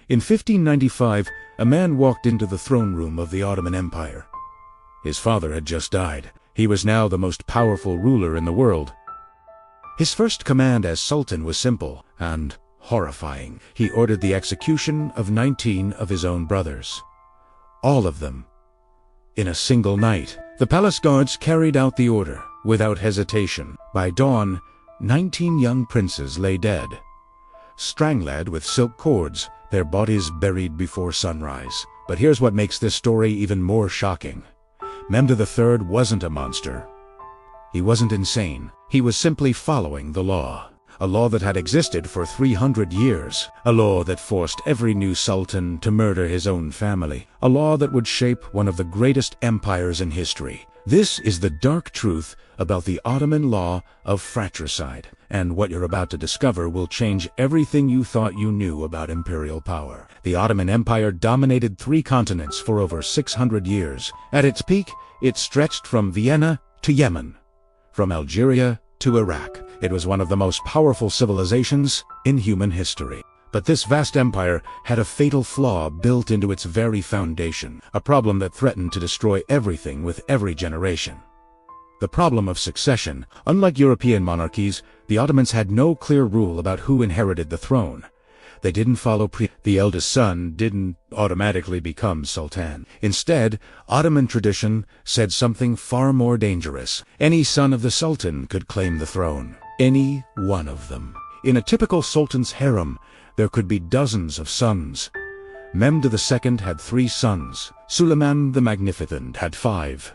In 1595, a man walked into the throne room of the Ottoman Empire. His father had just died. He was now the most powerful ruler in the world. His first command as Sultan was simple and horrifying. He ordered the execution of 19 of his own brothers. All of them in a single night. The palace guards carried out the order without hesitation. By dawn, 19 young princes lay dead, strangled with silk cords, their bodies buried before sunrise. But here's what makes this story even more shocking. Mehmed III wasn't a monster. He wasn't insane. He was simply following the law. A law that had existed for 300 years. A law that forced every new sultan to murder his own family. A law that would shape one of the greatest empires in history. This is the dark truth about the Ottoman Law of Fratricide. And what you're about to discover will change everything you thought you knew about imperial power. The Ottoman Empire dominated 3 continents for over 600 years. At its peak, it stretched from Vienna to Yemen, from Algeria to Iraq. It was one of the most powerful civilizations in human history. But this vast empire had a fatal flaw built into its very foundation, a problem that threatened to destroy everything with every generation. The problem of succession. Unlike European monarchies, the Ottomans had no clear rule about who inherited the throne. They didn't follow the eldest son didn't automatically become Sultan. Instead, Ottoman tradition said something far more dangerous. Any son of the Sultan could claim the throne. Any one of them. In a typical sultan's harem, there could be dozens of sons. Mehmed II had 3 sons. Suleiman the Magnificent had 5.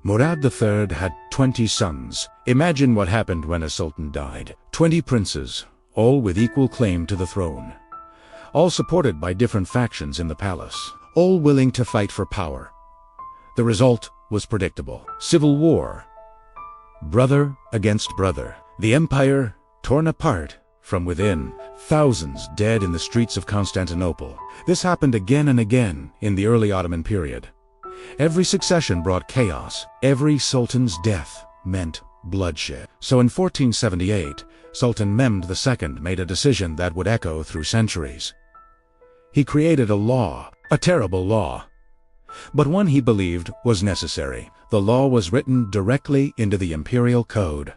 Murad III had 20 sons. Imagine what happened when a sultan died. 20 princes, all with equal claim to the throne. All supported by different factions in the palace. All willing to fight for power. The result was predictable. Civil war. Brother against brother. The empire torn apart from within. Thousands dead in the streets of Constantinople. This happened again and again in the early Ottoman period. Every succession brought chaos. Every sultan's death meant bloodshed. So in 1478, Sultan Mehmed II made a decision that would echo through centuries. He created a law, a terrible law, but one he believed was necessary. The law was written directly into the Imperial Code.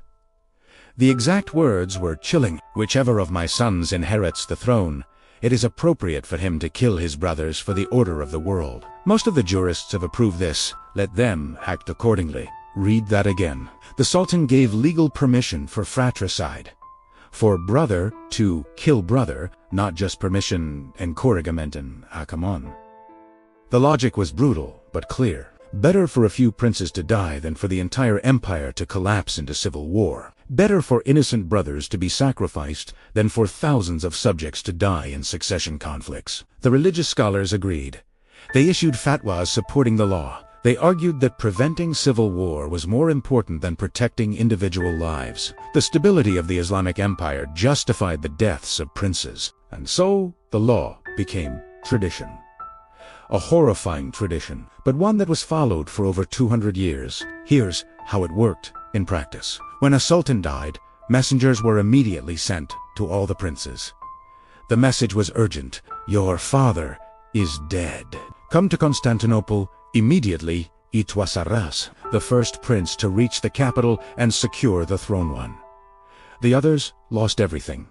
The exact words were chilling. Whichever of my sons inherits the throne, it is appropriate for him to kill his brothers for the order of the world. Most of the jurists have approved this. Let them act accordingly. Read that again. The Sultan gave legal permission for fratricide. For brother to kill brother, not just permission encorrigamenten acamon. The logic was brutal, but clear. Better for a few princes to die than for the entire empire to collapse into civil war. Better for innocent brothers to be sacrificed than for thousands of subjects to die in succession conflicts. The religious scholars agreed. They issued fatwas supporting the law. They argued that preventing civil war was more important than protecting individual lives. The stability of the Islamic Empire justified the deaths of princes. And so, the law became tradition. A horrifying tradition, but one that was followed for over 200 years. Here's how it worked in practice. When a sultan died, messengers were immediately sent to all the princes. The message was urgent. Your father is dead. Come to Constantinople immediately. Itwasaras, the first prince to reach the capital and secure the throne won. The others lost everything,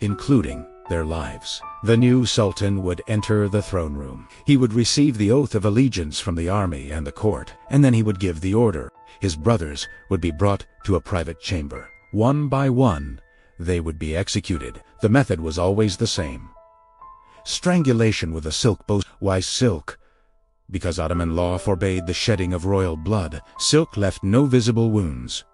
including their lives. The new sultan would enter the throne room. He would receive the oath of allegiance from the army and the court, and then he would give the order. His brothers would be brought to a private chamber. One by one, they would be executed. The method was always the same. Strangulation with a silk bow. Why silk? Because Ottoman law forbade the shedding of royal blood. Silk left no visible wounds.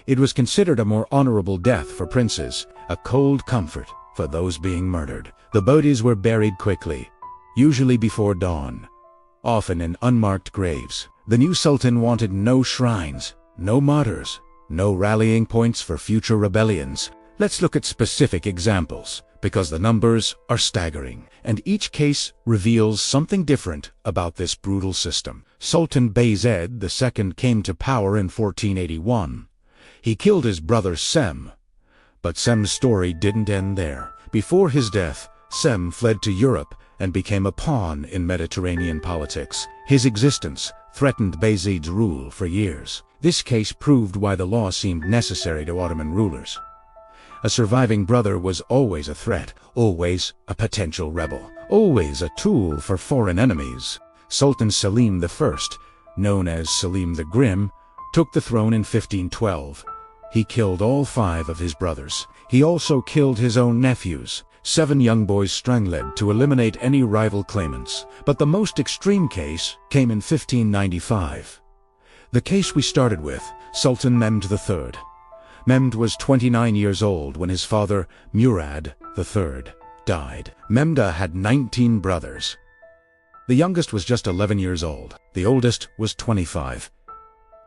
It was considered a more honorable death for princes, a cold comfort for those being murdered. The bodies were buried quickly, usually before dawn, often in unmarked graves. The new sultan wanted no shrines, no martyrs, no rallying points for future rebellions. Let's look at specific examples, because the numbers are staggering, and each case reveals something different about this brutal system. Sultan Bayezid II came to power in 1481. He killed his brother Sem, but Sem's story didn't end there. Before his death, Sem fled to Europe and became a pawn in Mediterranean politics. His existence threatened Bayezid's rule for years. This case proved why the law seemed necessary to Ottoman rulers. A surviving brother was always a threat, always a potential rebel, always a tool for foreign enemies. Sultan Selim I, known as Selim the Grim, took the throne in 1512. He killed all 5 of his brothers. He also killed his own nephews, 7 young boys strangled to eliminate any rival claimants. But the most extreme case came in 1595. The case we started with, Sultan Mehmed III. Mehmed was 29 years old when his father, Murad III, died. Mehmed had 19 brothers. The youngest was just 11 years old. The oldest was 25.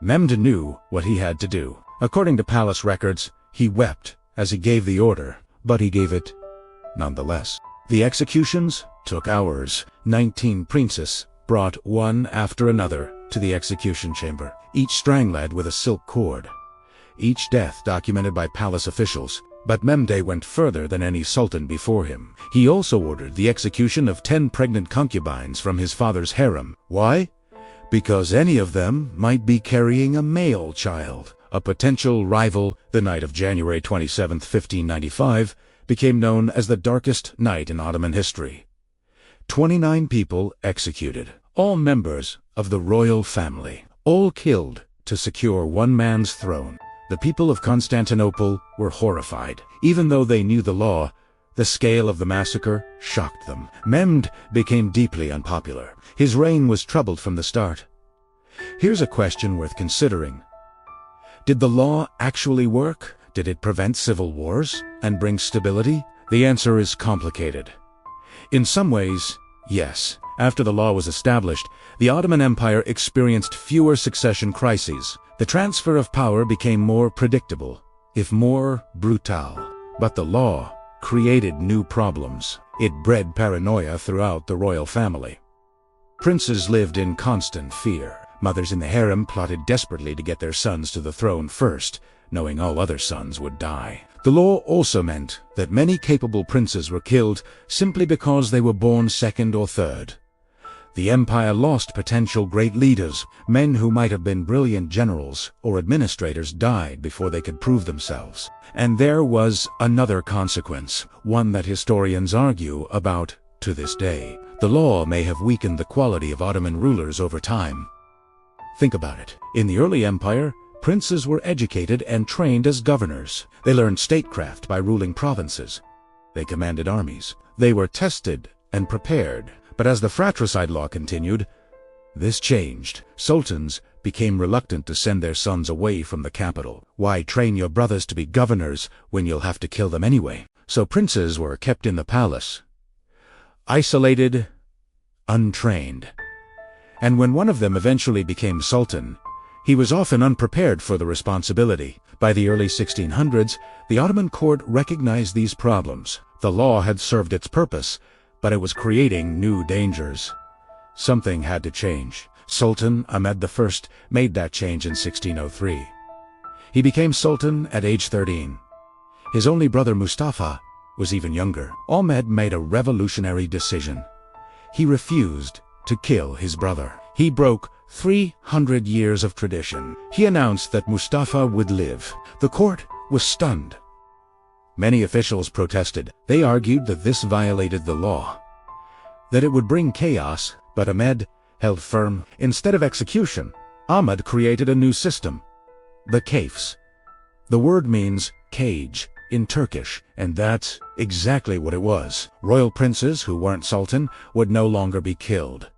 Mehmed knew what he had to do. According to palace records, he wept as he gave the order, but he gave it nonetheless. The executions took hours. 19 princes brought one after another to the execution chamber, each strangled with a silk cord. Each death documented by palace officials, but Mehmed went further than any sultan before him. He also ordered the execution of 10 pregnant concubines from his father's harem. Why? Because any of them might be carrying a male child. A potential rival. The night of January 27, 1595, became known as the darkest night in Ottoman history. 29 people executed, all members of the royal family, all killed to secure one man's throne. The people of Constantinople were horrified. Even though they knew the law, the scale of the massacre shocked them. Mehmed became deeply unpopular. His reign was troubled from the start. Here's a question worth considering. Did the law actually work? Did it prevent civil wars and bring stability? The answer is complicated. In some ways, yes. After the law was established, the Ottoman Empire experienced fewer succession crises. The transfer of power became more predictable, if more brutal. But the law created new problems. It bred paranoia throughout the royal family. Princes lived in constant fear. Mothers in the harem plotted desperately to get their sons to the throne first, knowing all other sons would die. The law also meant that many capable princes were killed simply because they were born second or third. The empire lost potential great leaders. Men who might have been brilliant generals or administrators died before they could prove themselves. And there was another consequence, one that historians argue about to this day. The law may have weakened the quality of Ottoman rulers over time. Think about it. In the early empire, princes were educated and trained as governors. They learned statecraft by ruling provinces. They commanded armies. They were tested and prepared. But as the fratricide law continued, this changed. Sultans became reluctant to send their sons away from the capital. Why train your brothers to be governors when you'll have to kill them anyway? So princes were kept in the palace, isolated, untrained. And when one of them eventually became sultan, he was often unprepared for the responsibility. By the early 1600s, the Ottoman court recognized these problems. The law had served its purpose, but it was creating new dangers. Something had to change. Sultan Ahmed I made that change in 1603. He became sultan at age 13. His only brother Mustafa was even younger. Ahmed made a revolutionary decision. He refused to kill his brother. He broke 300 years of tradition. He announced that Mustafa would live. The court was stunned. Many officials protested. They argued that this violated the law, that it would bring chaos, but Ahmed held firm. Instead of execution, Ahmed created a new system, the Kafes. The word means cage in Turkish, and that's exactly what it was. Royal princes who weren't sultan would no longer be killed.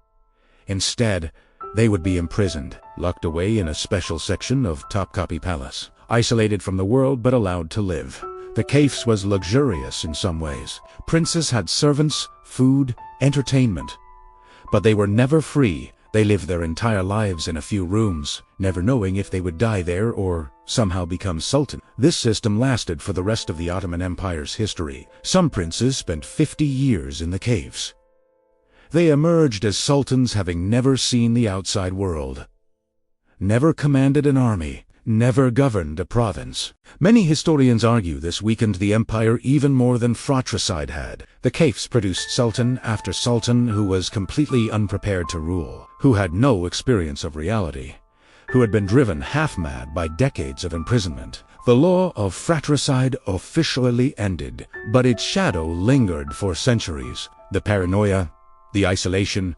Instead, they would be imprisoned, locked away in a special section of Topkapi Palace, isolated from the world but allowed to live. The Kafes was luxurious in some ways. Princes had servants, food, entertainment. But they were never free. They lived their entire lives in a few rooms, never knowing if they would die there or somehow become sultan. This system lasted for the rest of the Ottoman Empire's history. Some princes spent 50 years in the caves. They emerged as sultans, having never seen the outside world, never commanded an army, never governed a province. Many historians argue this weakened the empire even more than fratricide had. The Kafes produced Sultan after Sultan who was completely unprepared to rule, who had no experience of reality, who had been driven half-mad by decades of imprisonment. The law of fratricide officially ended, but its shadow lingered for centuries. The paranoia, the isolation,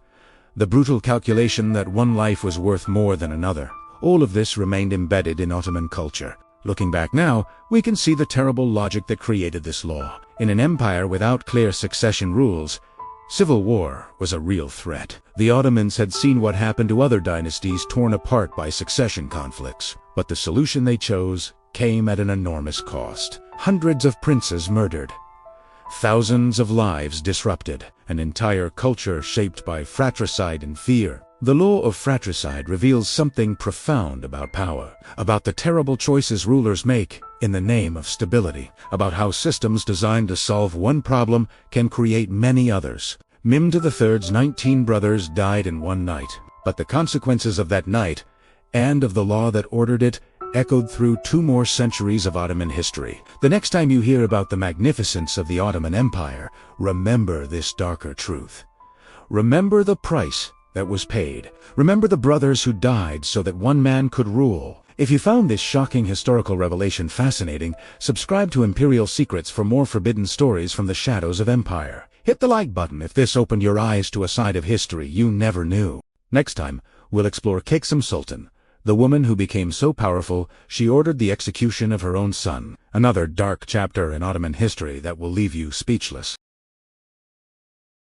the brutal calculation that one life was worth more than another. All of this remained embedded in Ottoman culture. Looking back now, we can see the terrible logic that created this law. In an empire without clear succession rules, civil war was a real threat. The Ottomans had seen what happened to other dynasties torn apart by succession conflicts, but the solution they chose came at an enormous cost. Hundreds of princes murdered, thousands of lives disrupted, an entire culture shaped by fratricide and fear. The law of fratricide reveals something profound about power, about the terrible choices rulers make in the name of stability, about how systems designed to solve one problem can create many others. Mehmed III's 19 brothers died in one night, but the consequences of that night, and of the law that ordered it, echoed through 2 more centuries of Ottoman history. The next time you hear about the magnificence of the Ottoman Empire, remember this darker truth. Remember the price that was paid. Remember the brothers who died so that one man could rule. If you found this shocking historical revelation fascinating, subscribe to Imperial Secrets for more forbidden stories from the shadows of empire. Hit the like button if this opened your eyes to a side of history you never knew. Next time, we'll explore Kafes Sultan, the woman who became so powerful she ordered the execution of her own son. Another dark chapter in Ottoman history that will leave you speechless.